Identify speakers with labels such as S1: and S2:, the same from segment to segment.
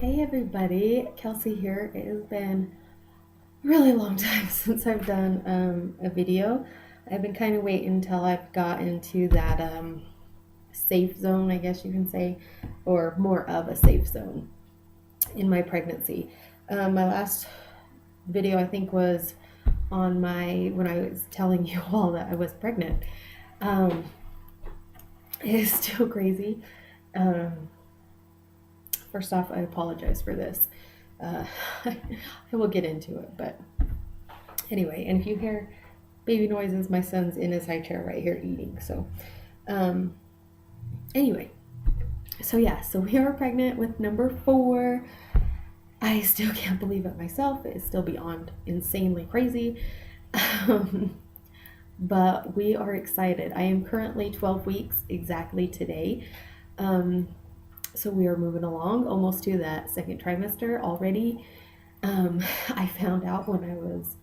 S1: Hey everybody, Kelsey here. It has been a really long time since I've done a video. I've been kind of waiting until I've got into that safe zone, I guess you can say, or more of a safe zone in my pregnancy. My last video, I think, was on when I was telling you all that I was pregnant. Um, it is still crazy. Um, First off, I apologize for this. Uh, I will get into it, but anyway, and if you hear baby noises, my son's in his high chair right here eating. So, um, anyway, so yeah, so we are pregnant with number 4. I still can't believe it myself. It is still beyond insanely crazy. Um, but we are excited. I am currently 12 weeks exactly today. Um, so we are moving along almost to that second trimester already. I found out when I was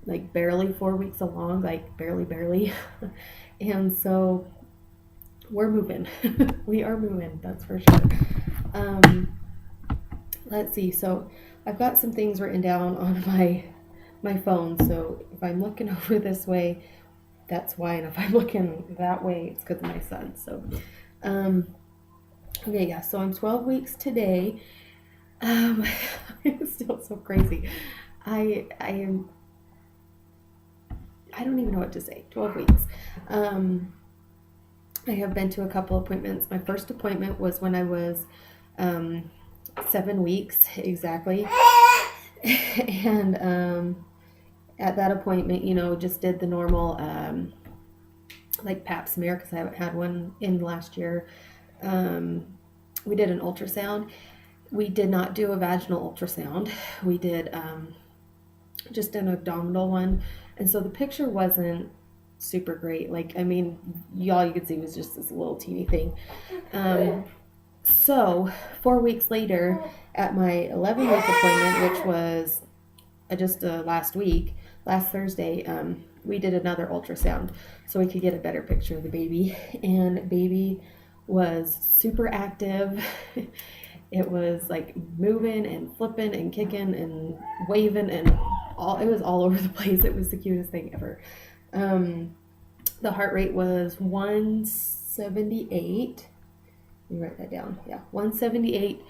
S1: like barely 4 weeks along, like barely. And so we're moving. We are moving, that's for sure. Um, let's see. So I've got some things written down on my phone. So if I'm looking over this way, that's why. And if I'm looking that way, it's because of my son. So, um, okay, yeah. So I'm 12 weeks today. Um, it's still so crazy. I am. I don't even know what to say. 12 weeks. Um, I have been to a couple appointments. My first appointment was when I was 7 weeks exactly. And at that appointment, just did the normal like pap smear because I haven't had one in last year. We did an ultrasound. We did not do a vaginal ultrasound. We did just an abdominal one. And so the picture wasn't super great. Like, I mean, all you could see was just this little teeny thing. So 4 weeks later, at my 11-week appointment, which was just last Thursday, we did another ultrasound so we could get a better picture of the baby. And baby was super active. It was like moving and flipping and kicking and waving and it was all over the place. It was the cutest thing ever. The heart rate was 178. Let me write that down. Yeah, 178.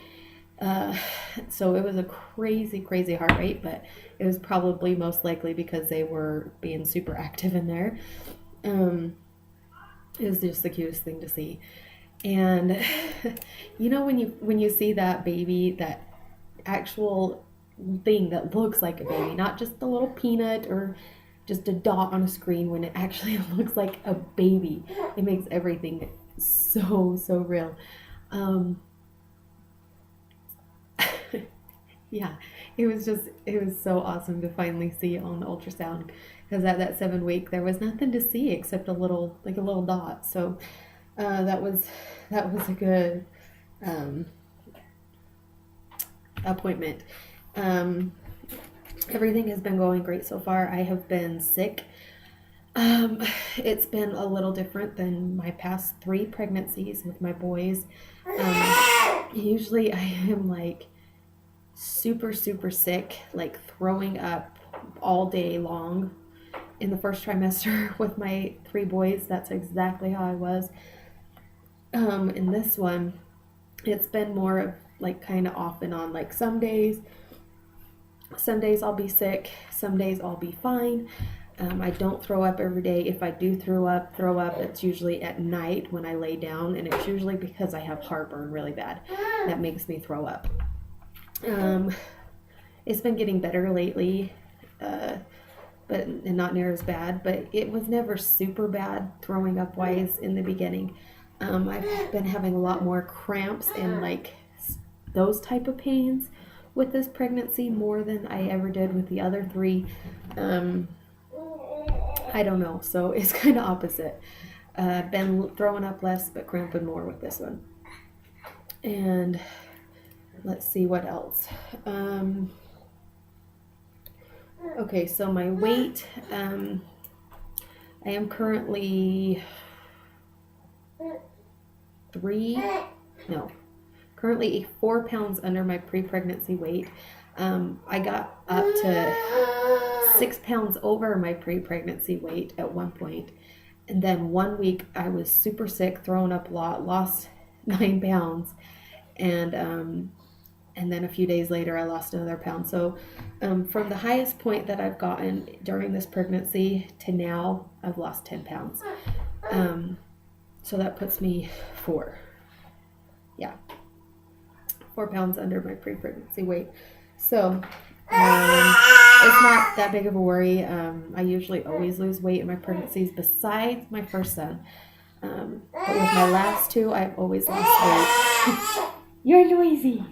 S1: So it was a crazy heart rate, but it was probably most likely because they were being super active in there. It was just the cutest thing to see. And when you see that baby, that actual thing that looks like a baby, not just a little peanut or just a dot on a screen, when it actually looks like a baby, it makes everything so real. Um, yeah, it was so awesome to finally see on the ultrasound, because at that 7 week there was nothing to see except a little dot. So that was a good um, appointment. Um, Everything has been going great so far. I have been sick. Um, it's been a little different than my past 3 pregnancies with my boys. Usually I am like super sick, like throwing up all day long. In the first trimester with my 3 boys, that's exactly how I was. In this one, it's been more of like kind of off and on. Like some days I'll be sick, some days I'll be fine. I don't throw up every day. If I do throw up, it's usually at night when I lay down, and it's usually because I have heartburn really bad. That makes me throw up. It's been getting better lately, but not near as bad. But it was never super bad throwing up wise in the beginning. I've been having a lot more cramps and like those type of pains with this pregnancy more than I ever did with the other 3. I don't know, so it's kind of opposite. Been throwing up less but cramping more with this one. And let's see what else. Okay, so my weight, I am currently currently 4 pounds under my pre-pregnancy weight. I got up to 6 pounds over my pre-pregnancy weight at one point. And then 1 week I was super sick, throwing up a lot, lost 9 pounds. And then a few days later I lost another pound. So from the highest point that I've gotten during this pregnancy to now, I've lost 10 pounds. So that puts me 4 pounds under my pre-pregnancy weight. So it's not that big of a worry. I usually always lose weight in my pregnancies besides my first son. But with my last 2, I've always lost weight. You're noisy.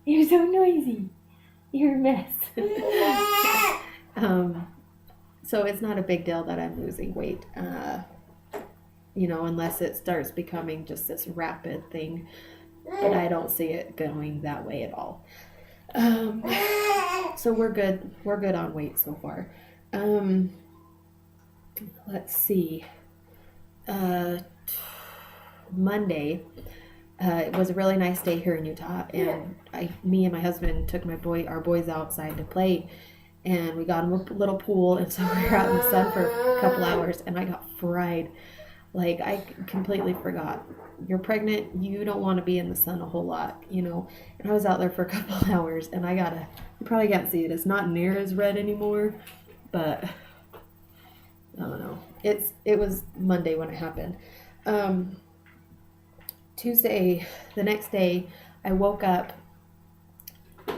S1: You're so noisy. You're a mess. So it's not a big deal that I'm losing weight, unless it starts becoming just this rapid thing. But I don't see it going that way at all. So we're good. We're good on weight so far. Let's see. Monday. It was a really nice day here in Utah, and me and my husband took our boys outside to play, and we got them a little pool, and so we were out in the sun for a couple hours, and I got fried. Like, I completely forgot. You're pregnant, you don't want to be in the sun a whole lot, and I was out there for a couple hours, and you probably can't see it, it's not near as red anymore, but I don't know. It was Monday when it happened. Tuesday, the next day, I woke up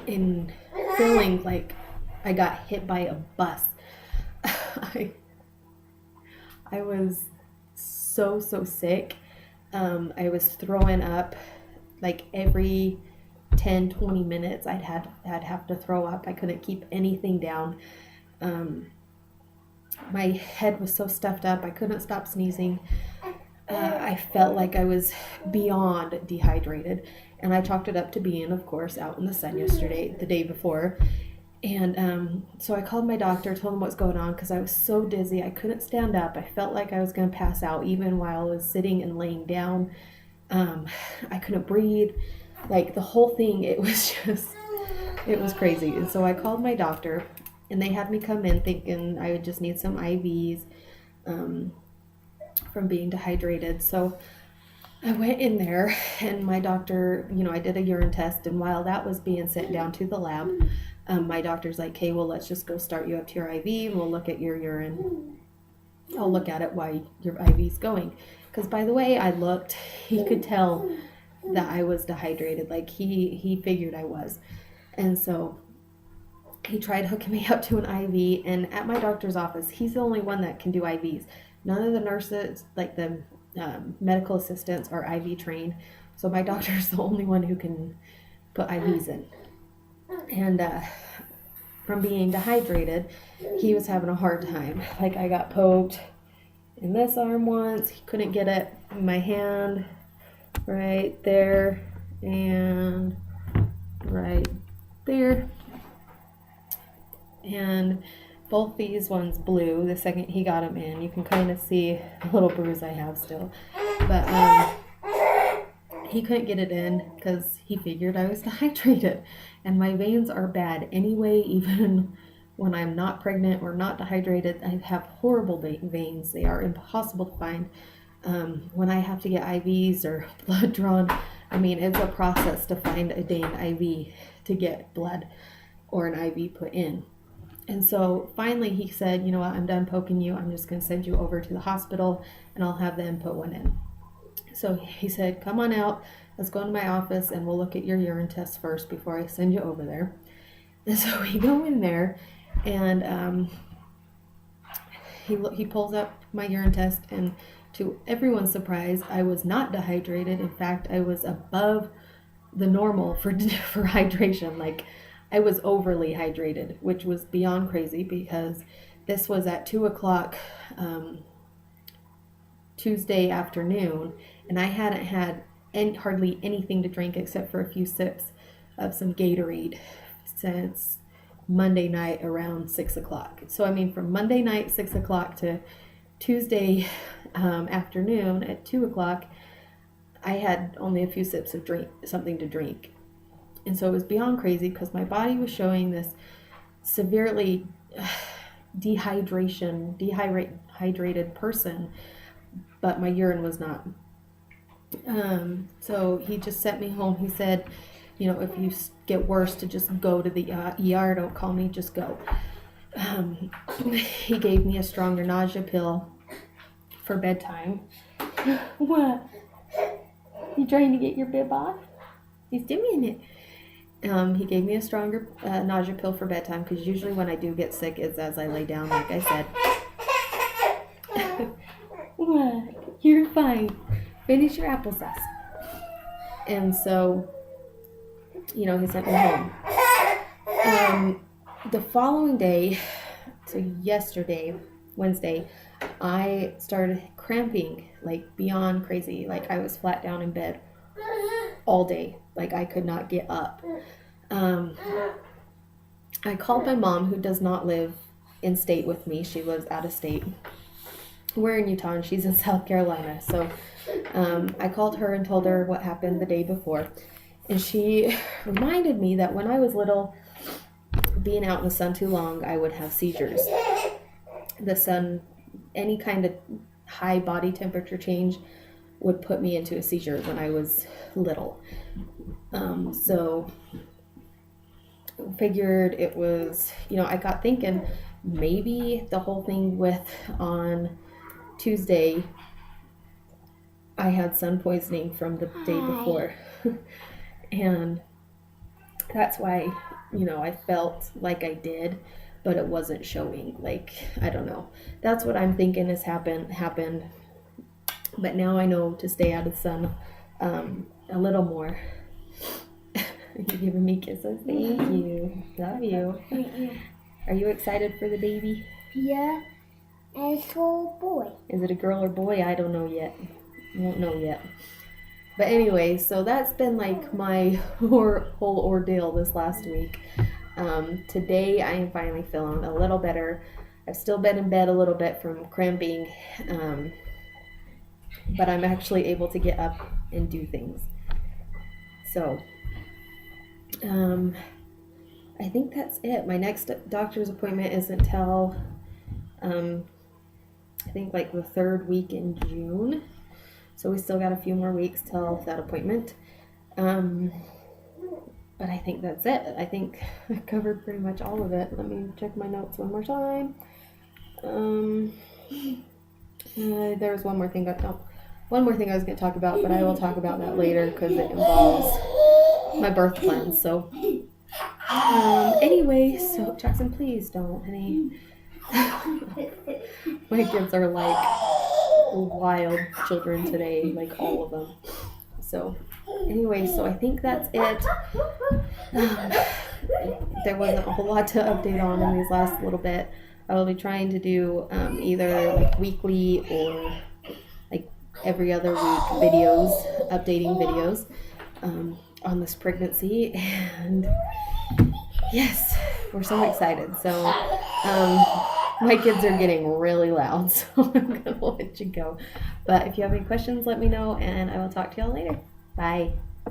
S1: in feeling like I got hit by a bus. I was so sick. I was throwing up like every 10-20 minutes. I'd have to throw up. I couldn't keep anything down. My head was so stuffed up. I couldn't stop sneezing. I felt like I was beyond dehydrated, and I chalked it up to being, of course, out in the sun the day before. And so I called my doctor, told him what's going on, because I was so dizzy. I couldn't stand up. I felt like I was going to pass out even while I was sitting and laying down. I couldn't breathe. Like, the whole thing, it was crazy. And so I called my doctor, and they had me come in thinking I would just need some IVs from being dehydrated. So I went in there, and my doctor, I did a urine test, and while that was being sent down to the lab, my doctor's like, "Okay, well, let's just go start you up to your IV, and we'll look at your urine. I'll look at it while your IV's going." Because, by the way I looked, he could tell that I was dehydrated. Like, he figured I was. And so he tried hooking me up to an IV, and at my doctor's office, he's the only one that can do IVs. None of the nurses, like the medical assistants, are IV trained. So my doctor's the only one who can put IVs in. And from being dehydrated, he was having a hard time. Like, I got poked in this arm once. He couldn't get it in my hand right there and right there. And both these ones blew the second he got them in. You can kind of see a little bruise I have still. But he couldn't get it in because he figured I was dehydrated. And my veins are bad anyway, even when I'm not pregnant or not dehydrated. I have horrible veins. They are impossible to find. When I have to get IVs or blood drawn, it's a process to find a dang IV to get blood or an IV put in. And so finally he said, "You know what, I'm done poking you. I'm just going to send you over to the hospital, and I'll have them put one in." So he said, "Come on out. Let's go into my office, and we'll look at your urine test first before I send you over there." And so we go in there, and he pulls up my urine test, and to everyone's surprise, I was not dehydrated. In fact, I was above the normal for hydration. Like, I was overly hydrated, which was beyond crazy, because this was at 2:00 Tuesday afternoon, and I hadn't had hardly anything to drink except for a few sips of some Gatorade since Monday night around 6:00. So from Monday night 6:00 to Tuesday afternoon at 2:00, I had only a few sips of something to drink. And so it was beyond crazy because my body was showing this severely dehydrated person, but my urine was not. So he just sent me home. He said, if you get worse, to just go to the ER. Don't call me, just go. He gave me a stronger nausea pill for bedtime. What? You trying to get your bib off? He's doing it. He gave me a stronger nausea pill for bedtime because usually when I do get sick, it's as I lay down, like I said. What? You're fine. Finish your applesauce. And so, he sent me home. The following day, so yesterday, Wednesday, I started cramping, like beyond crazy. Like I was flat down in bed all day. Like I could not get up. I called my mom, who does not live in state with me. She lives out of state. We're in Utah and she's in South Carolina. So I called her and told her what happened the day before. And she reminded me that when I was little, being out in the sun too long, I would have seizures. The sun, any kind of high body temperature change would put me into a seizure when I was little. So figured it was, I got thinking maybe the whole thing with on Tuesday, I had sun poisoning from the day before. And that's why, I felt like I did, but it wasn't showing. Like, I don't know. That's what I'm thinking has happened. But now I know to stay out of the sun a little more. You're giving me kisses. Thank you. Love you. Are you excited for the baby?
S2: Yeah. And it's a boy.
S1: Is it a girl or boy? I don't know yet. Won't know yet. But anyway, so that's been like my whole ordeal this last week. Today I am finally feeling a little better. I've still been in bed a little bit from cramping, but I'm actually able to get up and do things. So I think that's it. My next doctor's appointment isn't till I think like the third week in June. So we still got a few more weeks till that appointment. But I think that's it. I think I covered pretty much all of it. Let me check my notes one more time. There was one more thing I was going to talk about, but I will talk about that later because it involves my birth plans. So anyway, so Jackson, please don't, honey. My kids are like wild children today, like all of them. So anyway, so I think that's it. There wasn't a whole lot to update on in these last little bit. I will be trying to do either like weekly or like every other week updating videos on this pregnancy. And yes, we're so excited. So my kids are getting really loud, so I'm gonna let you go. But if you have any questions, let me know, and I will talk to y'all later. Bye.